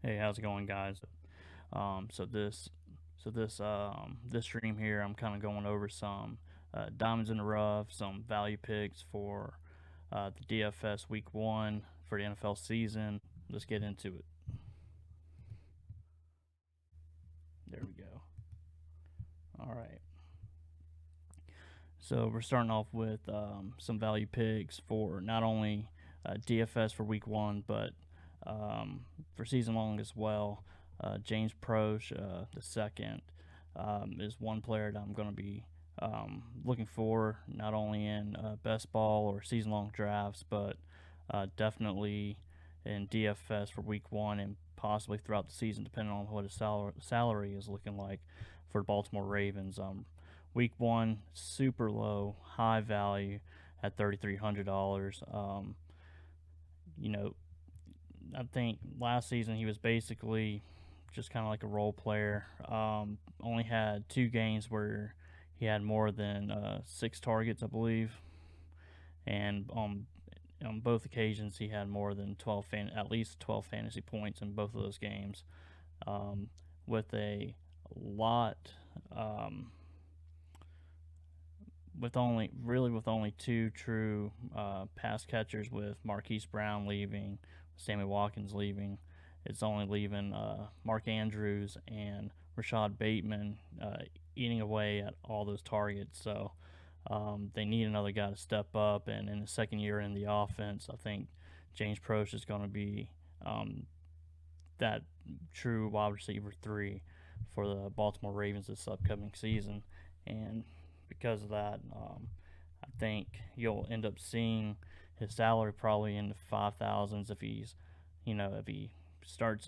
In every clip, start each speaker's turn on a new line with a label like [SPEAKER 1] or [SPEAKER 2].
[SPEAKER 1] Hey, how's it going, guys? Um, so this, this stream here, I'm kind of going over some diamonds in the rough, some value picks for the DFS Week One for the NFL season. Let's get into it. There we go. All right. So we're starting off with some value picks for not only DFS for Week One, but for season long as well. James Proche, the second, is one player that I'm going to be looking for not only in best ball or season long drafts, but definitely in DFS for Week One and possibly throughout the season, depending on what his salary is looking like for the Baltimore Ravens. Week one, super low, high value at $3,300. You know, I think last season he was basically just kind of like a role player. Only had two games where he had more than six targets, I believe, and on both occasions he had more than at least 12 fantasy points in both of those games. Um, with a lot. Um, with only two true pass catchers, with Marquise Brown leaving, Sammy Watkins leaving, it's only leaving Mark Andrews and Rashad Bateman eating away at all those targets. So they need another guy to step up. And in the second year in the offense, I think James Proche is going to be um, that true wide receiver three for the Baltimore Ravens this upcoming season. And because of that, I think you'll end up seeing his salary probably in the 5,000s if he starts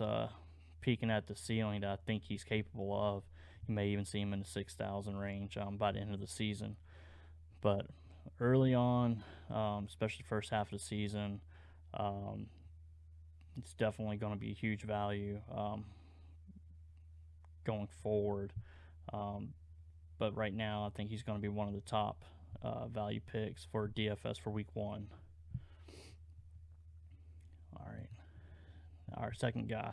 [SPEAKER 1] peaking at the ceiling that I think he's capable of. You may even see him in the 6,000 range by the end of the season. But early on, especially the first half of the season, um, it's definitely going to be a huge value going forward. Um, but right now, I think he's going to be one of the top value picks for DFS for Week One. All right, our second guy,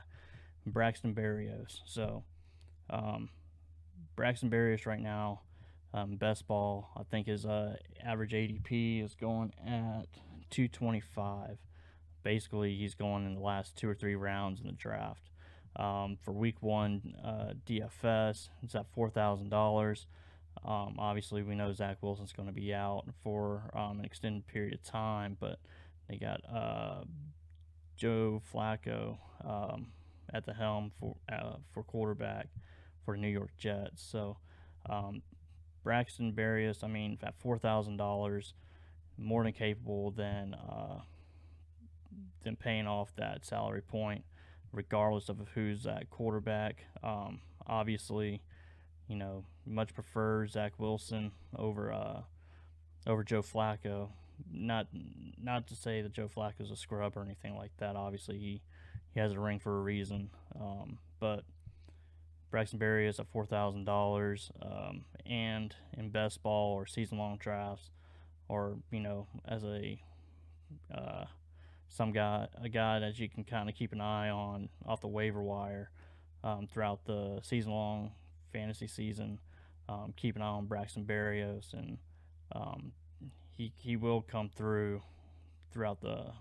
[SPEAKER 1] Braxton Berrios. So um, Braxton Berrios right now, best ball. I think his average ADP is going at 225. Basically, he's going in the last two or three rounds in the draft. For Week One DFS, it's at $4,000. Obviously, we know Zach Wilson's going to be out for an extended period of time, but they got Joe Flacco at the helm for quarterback for the New York Jets. So um, Braxton Berrios, I mean, at $4,000, more than capable than paying off that salary point, regardless of who's that quarterback. Obviously, much prefer Zach Wilson over Joe Flacco. Not not to say that Joe Flacco's a scrub or anything like that. Obviously, he has a ring for a reason. But Braxton Berry is at $4,000, and in best ball or season long drafts, or as uh, a guy that you can kind of keep an eye on off the waiver wire throughout the season long fantasy season. Keep an eye on Braxton Berrios, and um, he will come throughout the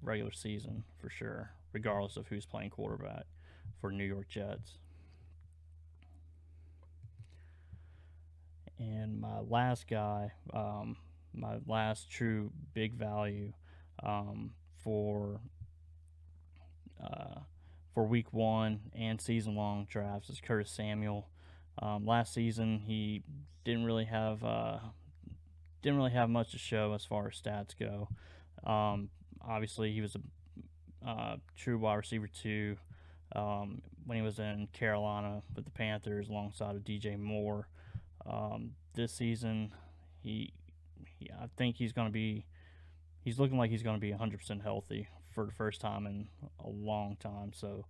[SPEAKER 1] regular season for sure, regardless of who's playing quarterback for New York Jets. And my last guy, my last true big value um, for uh, for Week One and season long drafts is Curtis Samuel. Last season, he didn't really have uh, didn't really have much to show as far as stats go. Obviously, he was a true wide receiver two when he was in Carolina with the Panthers alongside of DJ Moore. This season, he, I think he's looking like he's going to be 100% healthy for the first time in a long time. So,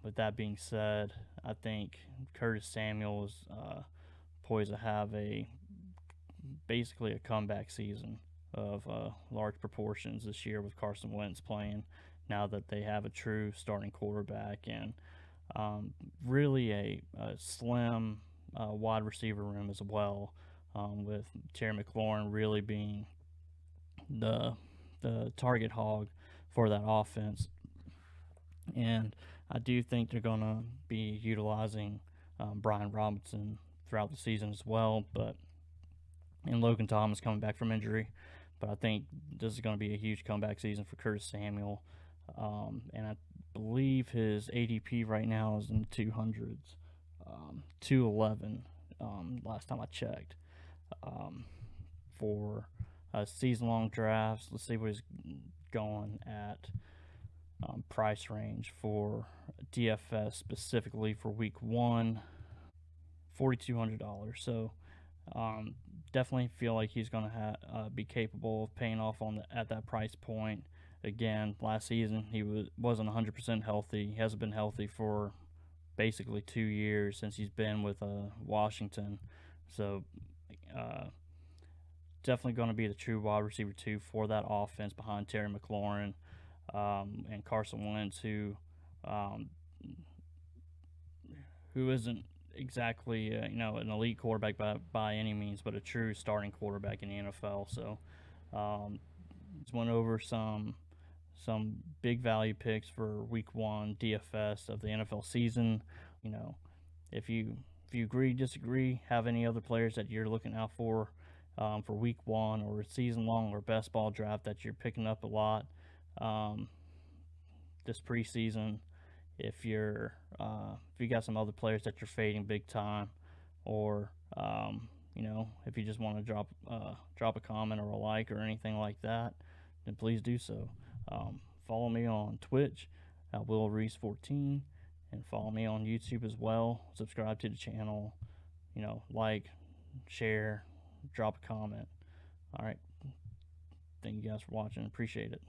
[SPEAKER 1] with that being said, I think Curtis Samuel is poised to have basically a comeback season of large proportions this year with Carson Wentz playing now that they have a true starting quarterback, and really a slim wide receiver room as well, with Terry McLaurin really being the target hog for that offense. And I do think they're going to be utilizing Brian Robinson throughout the season as well, and Logan Thomas coming back from injury. But I think this is going to be a huge comeback season for Curtis Samuel. And I believe his ADP right now is in the 200s, 211 last time I checked. For season long drafts, let's see what he's going at. Price range for DFS specifically for week 1, $4,200. So definitely feel like he's going to be capable of paying off at that price point. Again, last season he wasn't 100% healthy. He hasn't been healthy for basically 2 years since he's been with Washington. So definitely going to be the true wide receiver 2 for that offense behind Terry McLaurin and Carson Wentz, who isn't exactly an elite quarterback by any means, but a true starting quarterback in the NFL. So just went over some big value picks for week 1 DFS of the NFL season. If you agree, disagree, have any other players that you're looking out for week 1 or season long or best ball draft that you're picking up a lot this preseason, if you got some other players that you're fading big time, or if you just want to drop a comment or a like or anything like that, then please do so. Follow me on Twitch at WillReese14, and follow me on YouTube as well. Subscribe to the channel, like, share, drop a comment. All right, thank you guys for watching. Appreciate it.